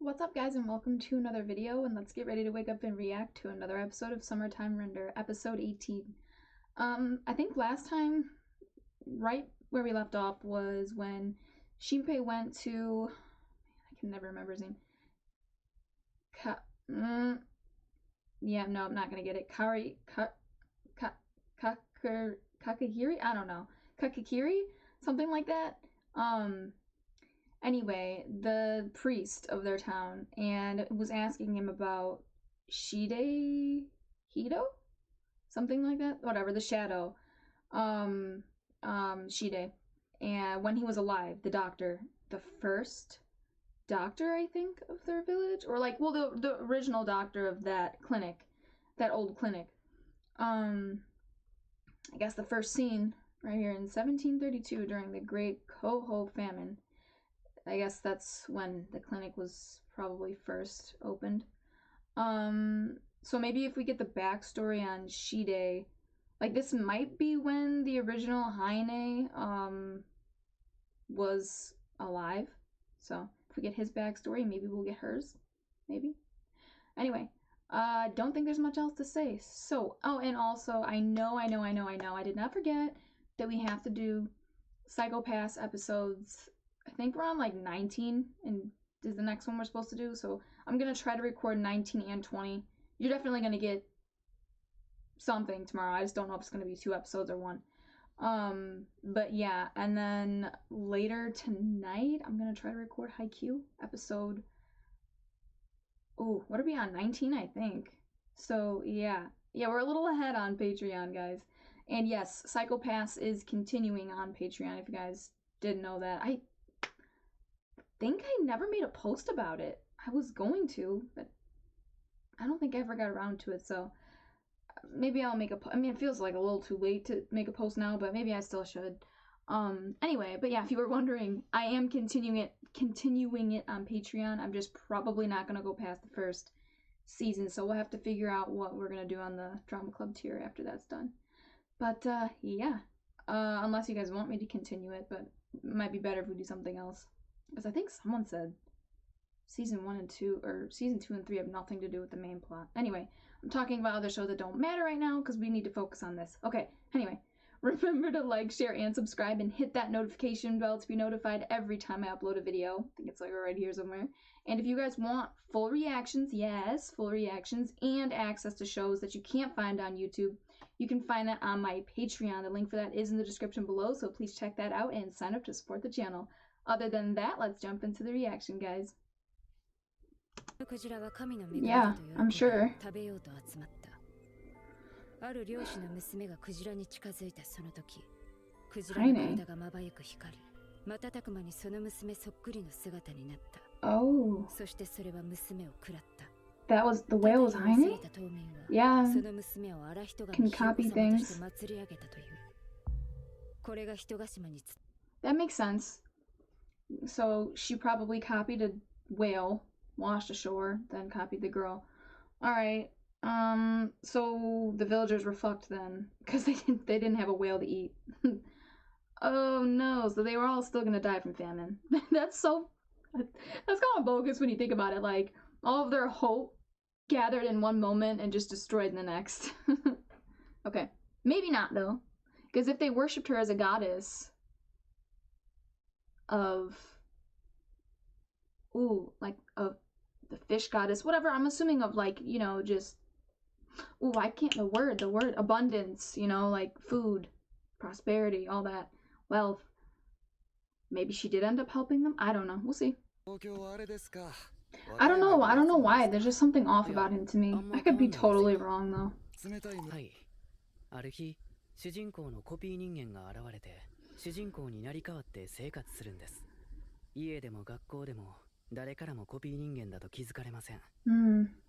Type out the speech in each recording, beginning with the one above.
What's up, guys, and welcome to another video, and let's get ready to wake up and react to another episode of Summertime Render, episode 18. I think last time, right where we left off, was when Shinpei went to, I can never remember his name, yeah, no, I'm not gonna get it, Kakahiri? I don't know, Kakakiri? Something like that. Anyway, the priest of their town and was asking him about Shide Hito? Something like that? Whatever, the shadow. Shide. And when he was alive, the doctor, the first doctor, I think, of their village? Or like, well, the original doctor of that clinic, that old clinic. I guess the first scene right here in 1732 during the Great Coho Famine. I guess that's when the clinic was probably first opened. So maybe if we get the backstory on Shide, like this might be when the original Haine, was alive. So if we get his backstory, maybe we'll get hers. Maybe. Anyway, I don't think there's much else to say. So, oh, and also, I know, I did not forget that we have to do Psycho-Pass episodes. I think we're on like 19 and is the next one we're supposed to do. So I'm going to try to record 19 and 20. You're definitely going to get something tomorrow. I just don't know if it's going to be 2 episodes or 1. But yeah, and then later tonight, I'm going to try to record Haikyuu episode. Oh, what are we on? 19, I think. So yeah, we're a little ahead on Patreon, guys. And yes, Psycho-Pass is continuing on Patreon, if you guys didn't know that. I think I never made a post about it. I was going to, but I don't think I ever got around to it, so maybe I'll make I mean, it feels like a little too late to make a post now, but maybe I still should. Anyway, but yeah, if you were wondering, I am continuing it on Patreon. I'm just probably not gonna go past the first season, so we'll have to figure out what we're gonna do on the drama club tier after that's done. But yeah, unless you guys want me to continue it, but it might be better if we do something else. Because I think someone said season 1 and 2, or season 2 and 3 have nothing to do with the main plot. Anyway, I'm talking about other shows that don't matter right now because we need to focus on this. Okay, anyway, remember to like, share, and subscribe, and hit that notification bell to be notified every time I upload a video. I think it's like right here somewhere. And if you guys want full reactions, yes, full reactions, and access to shows that you can't find on YouTube, you can find that on my Patreon. The link for that is in the description below, so please check that out and sign up to support the channel. Other than that, let's jump into the reaction, guys. Yeah, I'm sure. ある漁師の娘がクジラに近づいたその時、クジラの体がまばゆく光り、瞬く間にその娘そっくりの姿になった。Oh. そしてそれは娘を食らった。That was the whale was Haine? Yeah. Can copy things. That makes sense. So she probably copied a whale, washed ashore, then copied the girl. Alright. So the villagers were fucked then, because they didn't have a whale to eat. Oh no, so they were all still gonna die from famine. That's kind of bogus when you think about it, like, all of their hope gathered in one moment and just destroyed in the next. Okay, maybe not though, because if they worshipped her as a goddess of, of the fish goddess, whatever, I'm assuming of, like, you know, just, I can't, the word, abundance, you know, like food, prosperity, all that, wealth. Maybe she did end up helping them? I don't know, we'll see. I don't know why, there's just something off about him to me. I could be totally wrong though. ある日、主人公のコピー人間が現れて、主人公になり変わって生活するんです。家でも学校でも誰からもコピー人間だと気づかれません。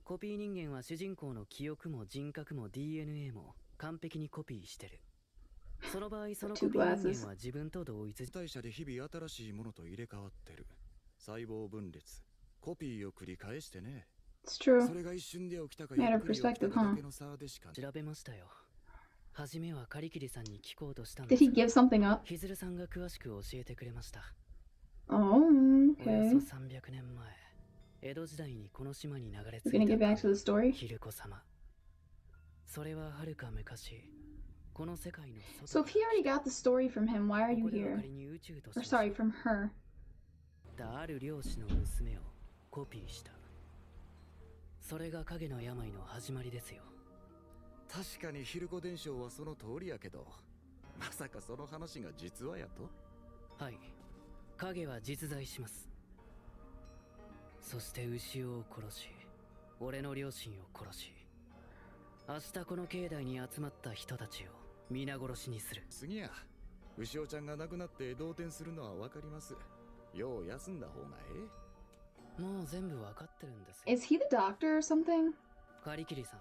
コピー人間は主人公の記憶も人格も DNA も完璧にコピーしてる。その場合、そのコピー人間は自分と同一代謝で日々新しいものと入れ替わってる。細胞分裂、コピーを繰り返してね。It's true. それが一瞬で起きたか Matter of perspective, huh? 調べましたよ。初めはカリキリさんに聞こうとしたんです。Did he give something up? ヒズルさんが詳しく教えてくれました。Oh, okay. およそ300年前、江戸時代にこの島に流れ We're 着い gonna た get back to the story. ヒルコ様。それははるか昔、この世界の So if he already got the story from him, why are you ここでは here? 仮に宇宙とし Or ましょ sorry, う。 from her. ある漁師の娘をコピーした。それが影の病の始まりですよ。確かにヒルコ伝承はその通りやけど、まさかその話が実話やと？はい、影は実在します。そして牛を殺し、俺の両親を殺し、明日この境内に集まった人たちを皆殺しにする。次や、牛尾ちゃんが亡くなって動転するのはわかります。よう休んだ方がもう全部わかってるんですよ。 Is he the doctor or something? カリキリさん、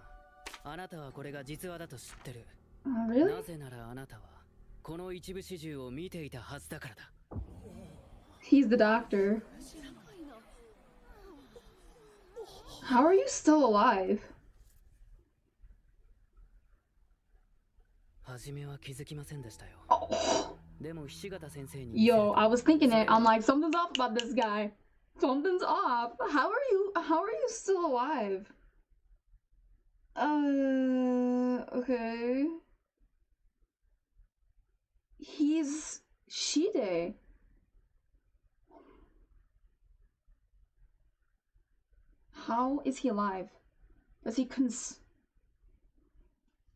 あなたはこれが実話だと知ってる。 Really? なぜならあなたはこの一部始終を見ていたはずだからだ。 He's the doctor. How are you still alive? 初めは気づきませんでしたよ。 Oh. でも菱形先生に見せる Yo, と I was thinking it. I'm like, something's off about this guy. Something's off. How are you still alive? Okay. He's Shide. How is he alive? Does he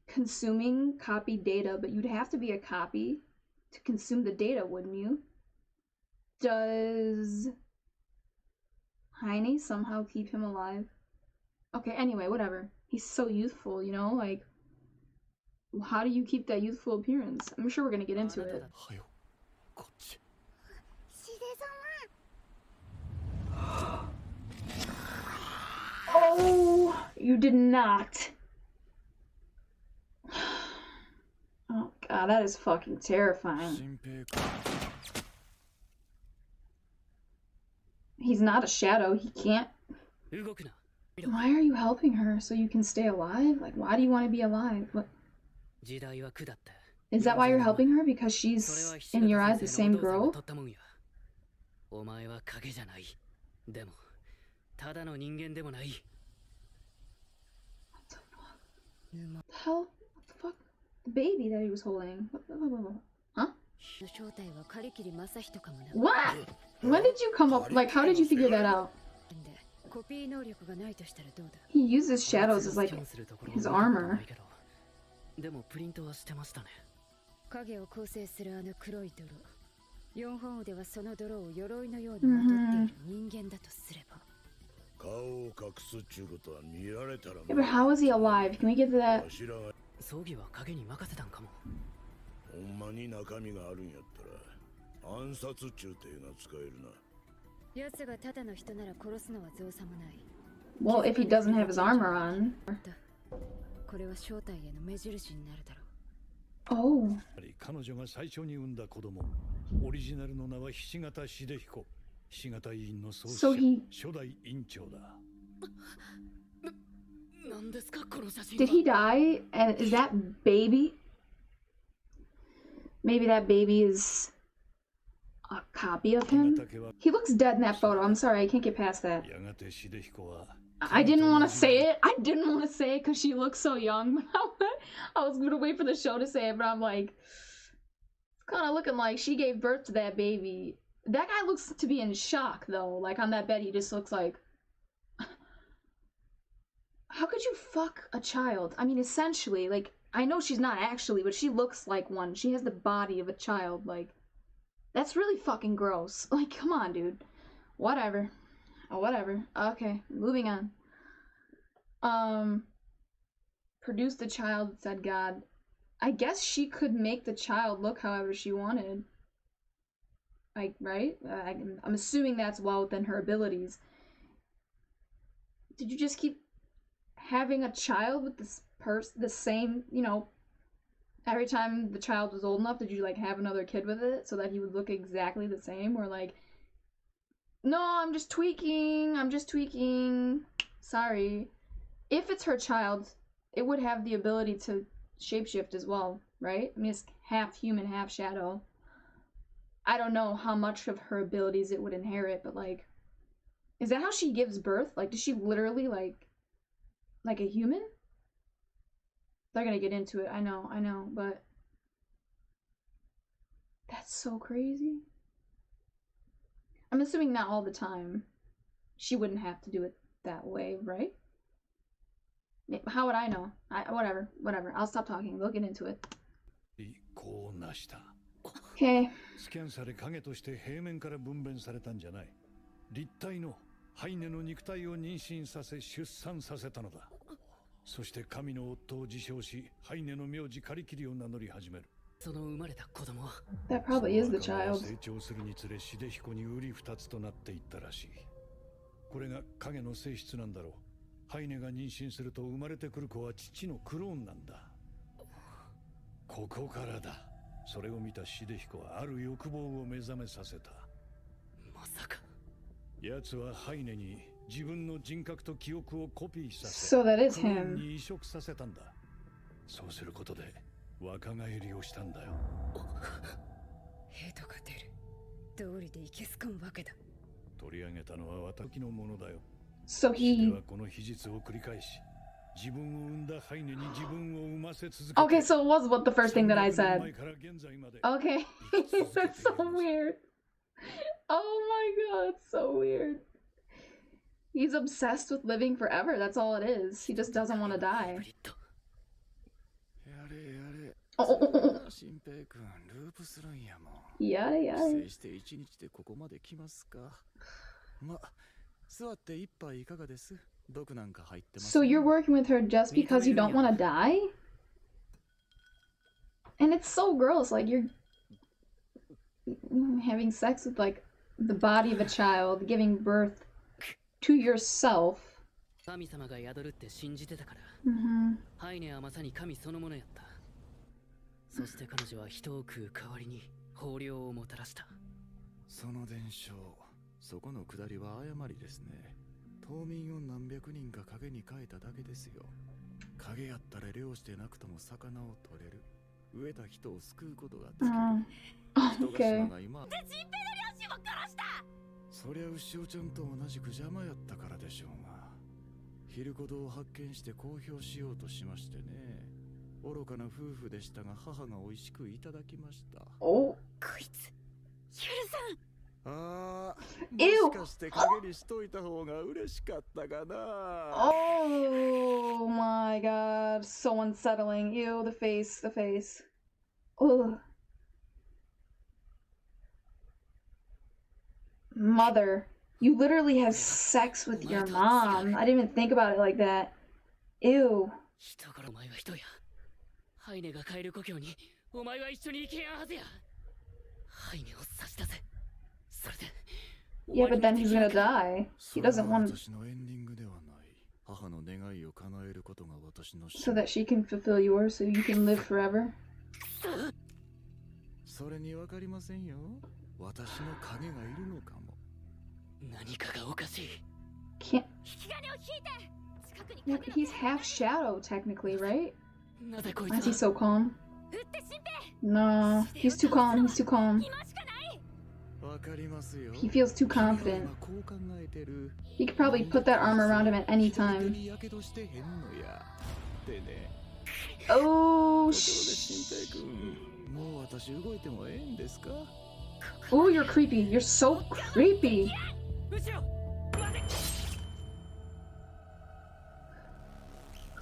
consuming copy data, but you'd have to be a copy to consume the data, wouldn't you? Does Haine somehow keep him alive? Okay, anyway, whatever. He's so youthful, you know? Like, how do you keep that youthful appearance? I'm sure we're gonna get into it. はよ、こっち。Oh, you did not. Oh god, that is fucking terrifying. 新平か。 He's not a shadow. He can't. 動くな。 Why are you helping her so you can stay alive? Like, why do you want to be alive? What? 時代は下った。 Is that why you're helping her? Because she's, in your eyes, the same girl? お前は影じゃない。でも、ただの人間でもない。 What the hell? What the fuck? The baby that he was holding. Huh? 正体はカリキリマサヒトかもな。 What? When did you come up? Like, how did you figure that out? コピー能力がないとしたらどうだ。 He uses shadows as like his armor. でもプリントはしてましたね。影を構成するあの黒い泥。4本腕はその泥を鎧のようにまとっている人間だとすれば。顔を隠すっちゅうことは見られたら。 Yeah, but how is he alive? Can we get to that? 葬儀は影に任せたんかも。ほんまに中身があるんやったら暗殺っちゅう手が使えるな。 奴がただの人なら殺すのは造作もない。 Well, if he doesn't have his armor on. これは正体への目印になるだろう。 Oh. 彼女が最初に産んだ子供、オリジナルの名は菱形秀彦、菱形医院の創始 So 者、 he 初代院長だ。なんですかこの写真 did he die? And is that baby? Maybe that baby is a copy of him? He looks dead in that photo. I'm sorry, I can't get past that. やがて秀彦は I didn't want to say it. I didn't want to say it because she looks so young. I was gonna wait for the show to say it, but I'm like, it's kind of looking like she gave birth to that baby. That guy looks to be in shock though. Like on that bed, he just looks like. How could you fuck a child? I mean, essentially, like, I know she's not actually, but she looks like one. She has the body of a child. Like, that's really fucking gross. Like, come on, dude. Whatever. Oh, whatever. Okay, moving on. Produced the child, said God. I guess she could make the child look however she wanted. Like, right? I'm assuming that's well within her abilities. Did you just keep having a child with this the same, you know, every time the child was old enough, did you like have another kid with it so that he would look exactly the same? Or like, no, I'm just tweaking, sorry. If it's her child, it would have the ability to shapeshift as well, right? I mean, it's half human, half shadow. I don't know how much of her abilities it would inherit, but like, Is that how she gives birth? Like, does she literally like a human? They're gonna get into it. I know, but that's so crazy. I'm assuming not all the time. She wouldn't have to do it that way, right? How would I know? Whatever. I'll stop talking. We'll get into it. こうなした。 Okay. スキャンされ影として平面から分娩されたんじゃない。立体のハイネの肉体を妊娠させ出産させたのだ。そして神の夫を自称し、ハイネの名字カリキリを名乗り始める。その生まれた子供は That probably is the child. 成長するにつれ秀彦に瓜二つとなっていったらしい。これが影の性質なんだろう。ハイネが妊娠すると生まれてくる子は父のクローンなんだ。ここからだ。それを見た秀彦はある欲望を目覚めさせた。まさか奴はハイネに自分の人格と記憶をコピーさせ、 So that is クローン him. に移植させたんだ。そうすることで若返りをしたんだよ。ヘドが出る。道理でいけすかんわけだ。取り上げたのは私のものだよ。 So で he. はこの秘術を繰り返し、自分を生んだハイネに自分を生ませ続けて。 Okay, so it was what the first thing that I 300年 said. 前から現在まで Okay. That's so weird. Oh my god, so weird. He's obsessed with living forever. That's all it is. He just doesn't want to die. ブリッドやれやれ。 Oh, 新平君ループするんやもん。 yada 帰 yada. 省して一日でここまで来ますか。ま、座って一杯いかがです？毒なんか入ってます。 So you're working with her just because you don't want to die? And it's so gross. Like you're having sex with like the body of a child, giving birth to yourself. 神様が宿るって信じてたから Mm-hmm. ハイネはまさに神そのものやった。そして彼女は人を食う代わりに豊漁をもたらした。その伝承、そこの下りは誤りですね。島民を何百人か影に変えただけですよ。影やったら漁してなくとも魚を取れる。飢えた人を救うことができる。 Oh, 人 okay. が今そりゃ牛尾ちゃんと同じく邪魔やったからでしょうが、昼子堂を発見して公表しようとしましてね。愚かな夫婦でしたが母が美味しくいただきました。 Oh. こいつ許さん。ああ、 Ew. もしかして影にしといた方が嬉しかったかな。 Oh my god. So unsettling. Ew, the face. Ugh. Mother, you literally have sex with your mom. I didn't even think about it like that. Ew. 人からお前は人や。ハイネが帰る故郷にお前は一緒に行けやんはずや。ハイネを差し出せ。それで Yeah, but then he's gonna die. He doesn't want 私のエンディングではない。母の願いを叶えることが私の使 so 命。 that she can fulfill yours so you can live forever. それにわかりませんよ。私の影がいるのかも。何かがおかしい。 Can't. 引き金を引いて近くに Yeah, but he's half shadow technically, right? なぜこい Why is つ he は so calm? 撃って新兵 No, he's too calm. 今しかない。わかりますよ。 He feels too confident. こう考えてる。 He could probably put that armor around him at any 人 time. にやけどしてへんのや。でね。 Oh, ところで新平君、もう私動いてもええんですか？ oh, you're creepy. You're so creepy. 後ろ待て。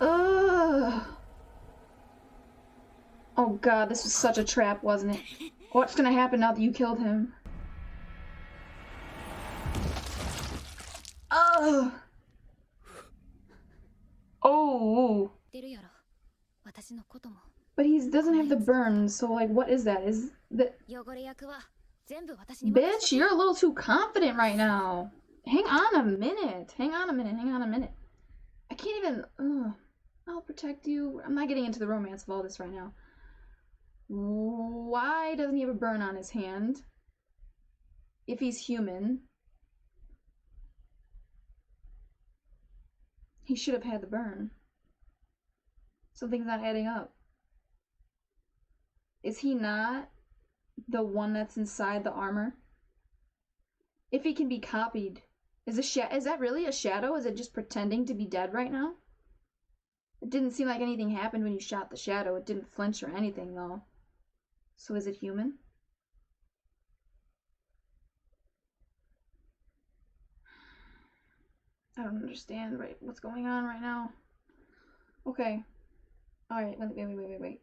Ugh. Oh god, this was such a trap, wasn't it? What's gonna happen now that you killed him? Ugh. Oh. 出るやろ。私のことも。 But he doesn't have the burn, so like, what is that? Is that 汚れ役は全部私に任 bitch? せて。 You're a little too confident right now. Hang on a minute. Hang on a minute. I can't even. Ugh. I'll protect you. I'm not getting into the romance of all this right now. Why doesn't he have a burn on his hand? If he's human, he should have had the burn. Something's not adding up. Is he not the one that's inside the armor? If he can be copied Is that really a shadow? Is it just pretending to be dead right now? It didn't seem like anything happened when you shot the shadow. It didn't flinch or anything, though. So is it human? I don't understand what's going on right now. Okay. Alright, wait.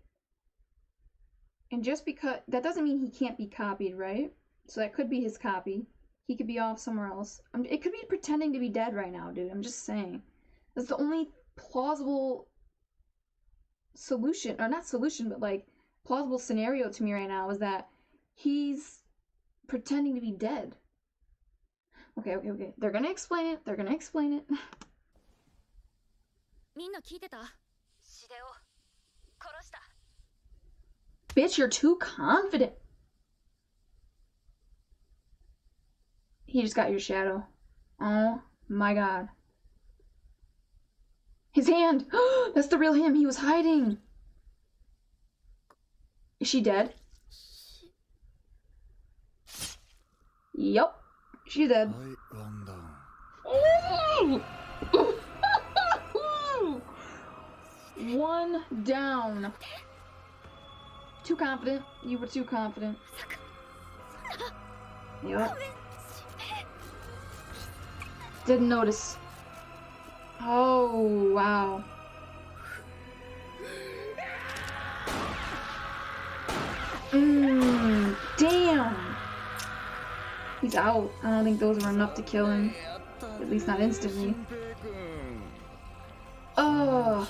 And just because... That doesn't mean he can't be copied, right? So that could be his copy. He could be off somewhere else. It could be pretending to be dead right now, dude. I'm just saying. That's the only plausible solution, or not solution, but like plausible scenario to me right now is that he's pretending to be dead. Okay. They're gonna explain it. Bitch, you're too confident. He just got your shadow. Oh my god. His hand! That's the real him. He was hiding. Is she dead? Yup. She's dead. One down. Too confident. You were too confident. Yup. Didn't notice. Oh, wow. Damn. He's out. I don't think those were enough to kill him. At least not instantly. Oh.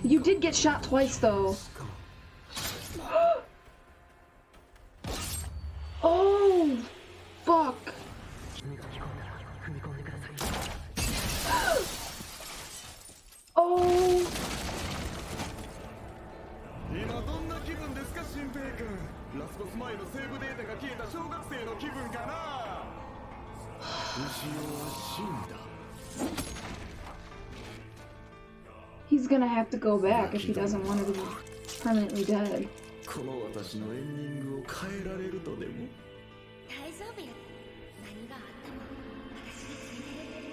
You did get shot twice, though. Oh, fuck. Oh. He's gonna have to go back if he doesn't want her to be permanently dead.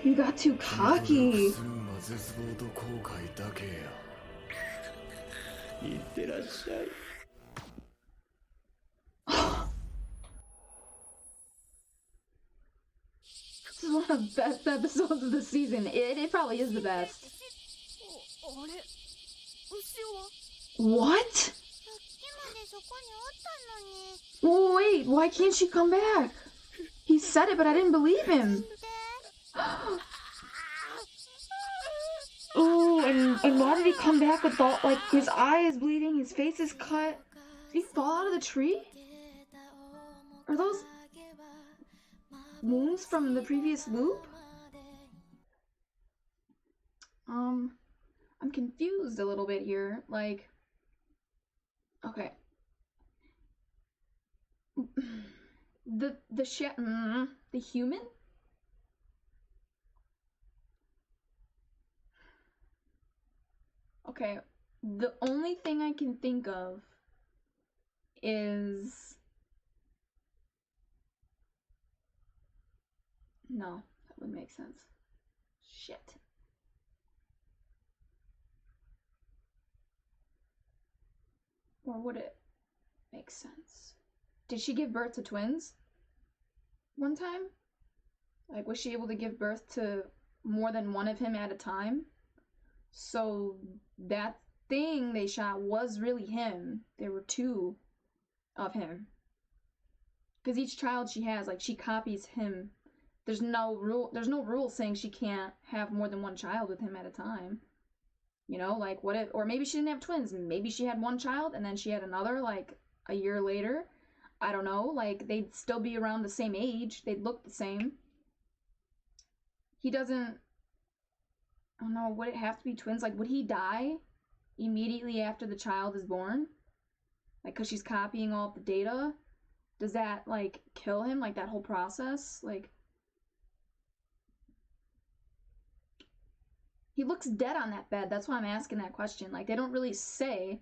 You got too cocky. This is one of the best episodes of the season. It probably is the best. What? Wait, why can't she come back? He said it, but I didn't believe him. Ooh, and why did he come back with all, like, his eye is bleeding, his face is cut? Did he fall out of the tree? Are those wounds from the previous loop? I'm confused a little bit here. Like, okay. The human? Okay, the only thing I can think of is... No, that wouldn't make sense. Shit. Or would it make sense? Did she give birth to twins one time? Like, was she able to give birth to more than one of him at a time? So that thing they shot was really him. There were two of him. Because each child she has, like, she copies him. There's no rule saying she can't have more than one child with him at a time. You know, like, what if, or maybe she didn't have twins. Maybe she had one child and then she had another, like, a year later. I don't know. Like, they'd still be around the same age. They'd look the same. He doesn't, I don't know, would it have to be twins? Like, would he die immediately after the child is born? Like, because she's copying all of the data? Does that, like, kill him? Like, that whole process? Like, he looks dead on that bed. That's why I'm asking that question. Like, they don't really say.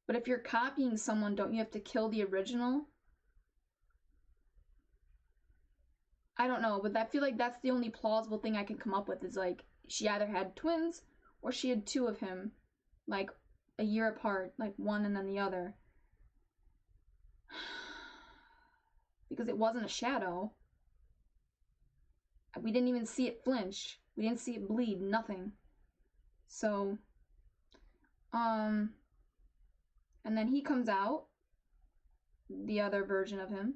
But if you're copying someone, don't you have to kill the original? I don't know, but I feel like that's the only plausible thing I can come up with is like she either had twins or she had two of him, like a year apart, like one and then the other. Because it wasn't a shadow. We didn't even see it flinch. We didn't see it bleed, nothing. So, and then he comes out, the other version of him.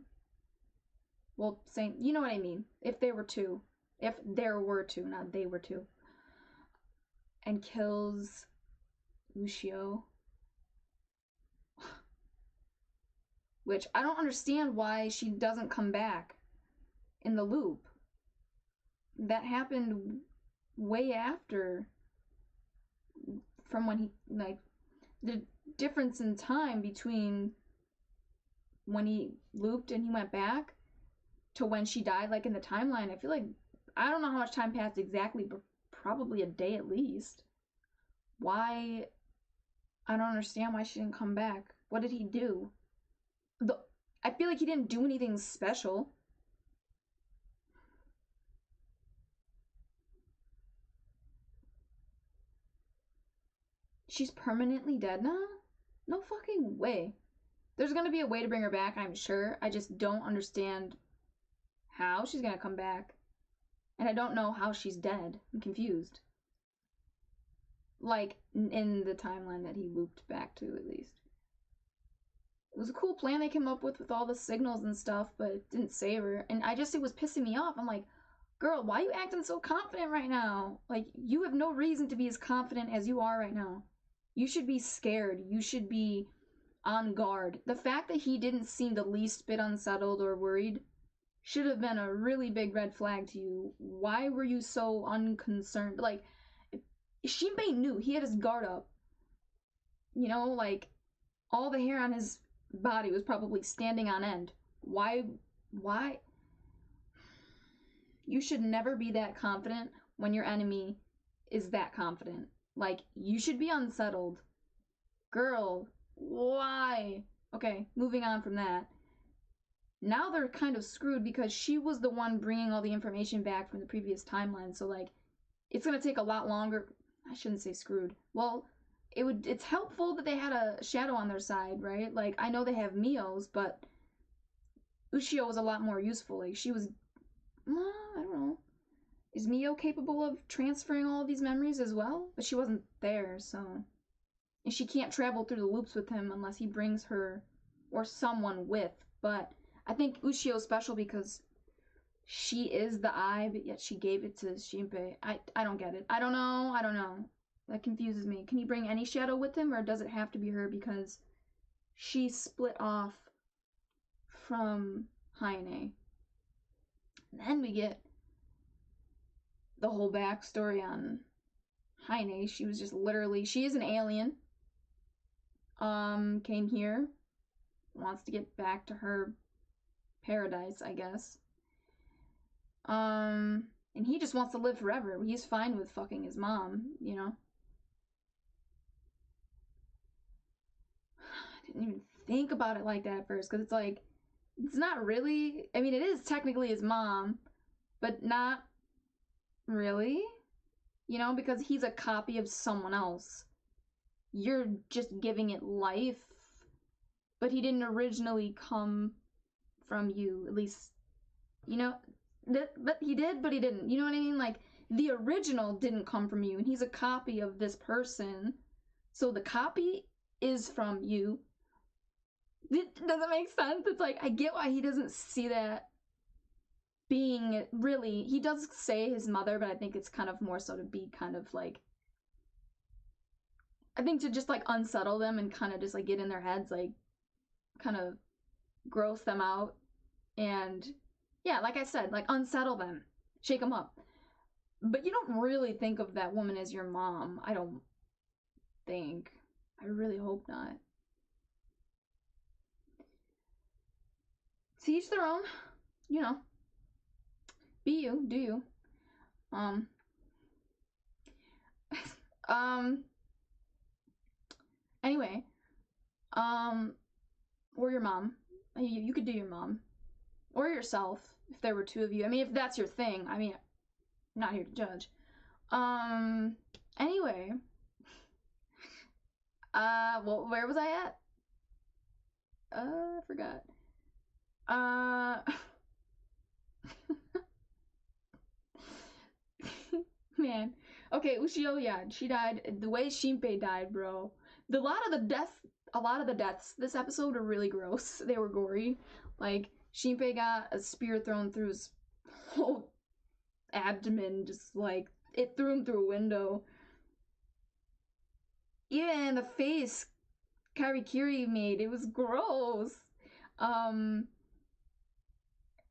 Well, saying, you know what I mean. If there were two. If there were two, not they were two. And kills Ushio. Which, I don't understand why she doesn't come back in the loop. That happened way after from when he, like, the difference in time between when he looped and he went back to when she died, like in the timeline, I feel like, I don't know how much time passed exactly, but probably a day at least. Why? I don't understand why she didn't come back. What did he do? I feel like he didn't do anything special. She's permanently dead now? No fucking way. There's gonna be a way to bring her back, I'm sure. I just don't understand how she's gonna come back. And I don't know how she's dead. I'm confused. Like, in the timeline that he looped back to, at least. It was a cool plan they came up with all the signals and stuff, but it didn't save her. And it was pissing me off. I'm like, girl, why are you acting so confident right now? Like, you have no reason to be as confident as you are right now. You should be scared. You should be on guard. The fact that he didn't seem the least bit unsettled or worried should have been a really big red flag to you. Why were you so unconcerned? Like, Shinpei knew he had his guard up. You know, like, all the hair on his body was probably standing on end. Why? You should never be that confident when your enemy is that confident. Like, you should be unsettled. Girl, why? Okay, moving on from that. Now they're kind of screwed because she was the one bringing all the information back from the previous timeline, so, like, it's gonna take a lot longer. I shouldn't say screwed. Well, it's helpful that they had a shadow on their side, right? Like, I know they have Mio's, but Ushio was a lot more useful. Like, she was, well, I don't know. Is Mio capable of transferring all of these memories as well? But she wasn't there, so. And she can't travel through the loops with him unless he brings her or someone with. But I think Ushio's special because she is the eye, but yet she gave it to Shinpei. I don't get it. I don't know. That confuses me. Can he bring any shadow with him, or does it have to be her because she split off from Haine? And then we get the whole backstory on Haine. She was just literally, she is an alien. Came here, wants to get back to her paradise, I guess. And he just wants to live forever. He's fine with fucking his mom, you know? I didn't even think about it like that at first, because it's like, it's not really, I mean, it is technically his mom, but not really, you know, because he's a copy of someone else. You're just giving it life, but he didn't originally come from you, at least, you know, but he did, but he didn't, you know what I mean? Like, the original didn't come from you, and he's a copy of this person, so the copy is from you. Does it make sense? It's like, I get why he doesn't see that being really, he does say his mother, but I think it's kind of more so to be kind of like, I think to just like unsettle them and kind of just like get in their heads, like kind of gross them out. And yeah, like I said, like unsettle them, shake them up. But you don't really think of that woman as your mom. I don't think. I really hope not. To each their own, you know. Be you, do you. Anyway, or your mom. You could do your mom. Or yourself. if there were two of you. I mean, if that's your thing. I mean, I'm not here to judge. Anyway. Well, where was I at? I forgot. Man. Okay, Ushio, yeah, she died. The way Shinpei died, bro. A lot of the deaths this episode are really gross. They were gory. Like, Shinpei got a spear thrown through his whole abdomen, just like, it threw him through a window. Yeah, and the face Karikiri made, it was gross. And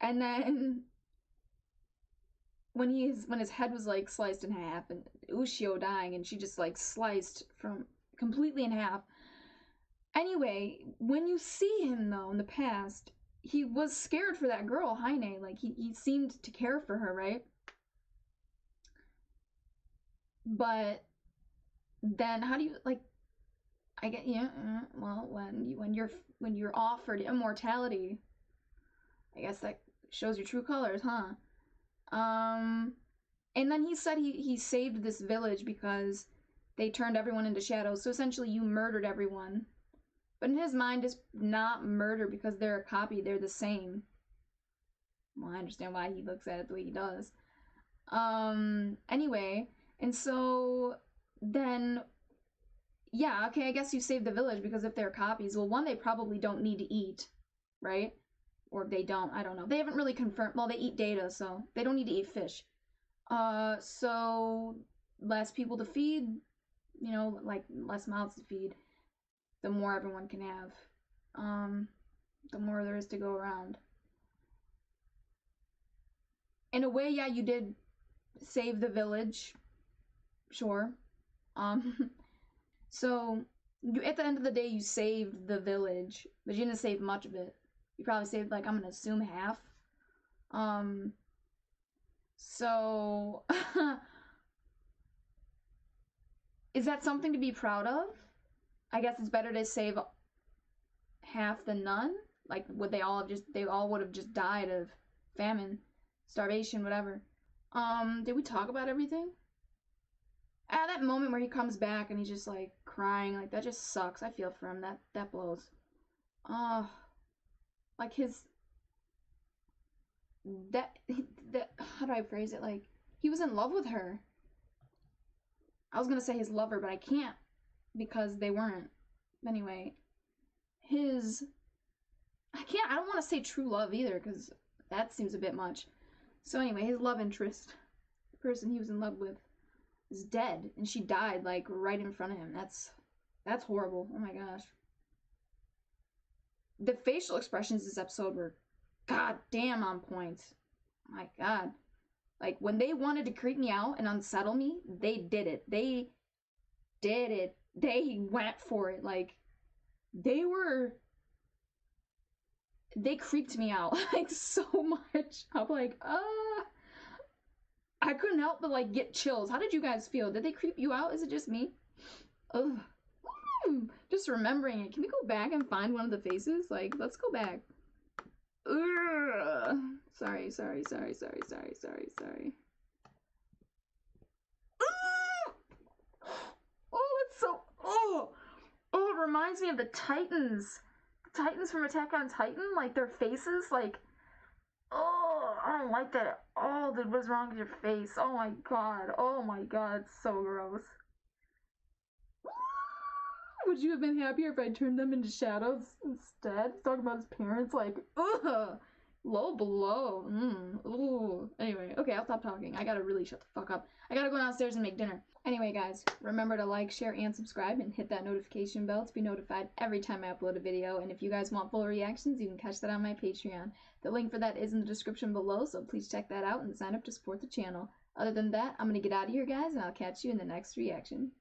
then when his head was like sliced in half, and Ushio dying, and she just like sliced from completely in half. Anyway, when you see him though in the past, he was scared for that girl, Haine. Like he seemed to care for her, right? But then how do you like? I get well, when you're offered immortality, I guess that shows your true colors, huh? And then he said he saved this village because they turned everyone into shadows. So essentially, you murdered everyone. But in his mind, it's not murder because they're a copy. They're the same. Well, I understand why he looks at it the way he does. Anyway, and so then, yeah, okay, I guess you saved the village because if they're copies, well, one, they probably don't need to eat, right? Or they don't, I don't know. They haven't really confirmed. Well, they eat data, so they don't need to eat fish. So less people to feed, you know, like less mouths to feed, the more everyone can have. The more there is to go around. In a way, yeah, you did save the village. Sure. So at the end of the day, you saved the village, but you didn't save much of it. You probably saved, like, I'm gonna assume half. So is that something to be proud of? I guess it's better to save half than none. Like, would they all would have just died of famine, starvation, whatever. Did we talk about everything? At that moment where he comes back and he's just like crying, like that just sucks. I feel for him. That blows. Like that how do I phrase it? Like, he was in love with her. I was gonna say his lover, but I can't because they weren't. Anyway, I don't want to say true love either because that seems a bit much. So anyway, his love interest, the person he was in love with, is dead, and she died like right in front of him. That's horrible. Oh my gosh. The facial expressions this episode were goddamn on point. My god. Like, when they wanted to creep me out and unsettle me, they did it. They did it. They went for it. Like, they creeped me out, like, so much. I'm like, I couldn't help but, like, get chills. How did you guys feel? Did they creep you out? Is it just me? Ugh. Just remembering it. Can we go back and find one of the faces? Like, let's go back. Ugh. Sorry. Oh, it's so. Oh, it reminds me of the Titans. Titans from Attack on Titan, like their faces, like. Oh, I don't like that at all, dude. What's wrong with your face? Oh my god, it's so gross. Would you have been happier if I turned them into shadows instead? Talking about his parents, like, ugh, low blow. Ooh. Anyway, okay, I'll stop talking. I gotta really shut the fuck up. I gotta go downstairs and make dinner. Anyway, guys, remember to like, share, and subscribe, and hit that notification bell to be notified every time I upload a video. And if you guys want full reactions, you can catch that on my Patreon. The link for that is in the description below, so please check that out and sign up to support the channel. Other than that, I'm gonna get out of here, guys, and I'll catch you in the next reaction.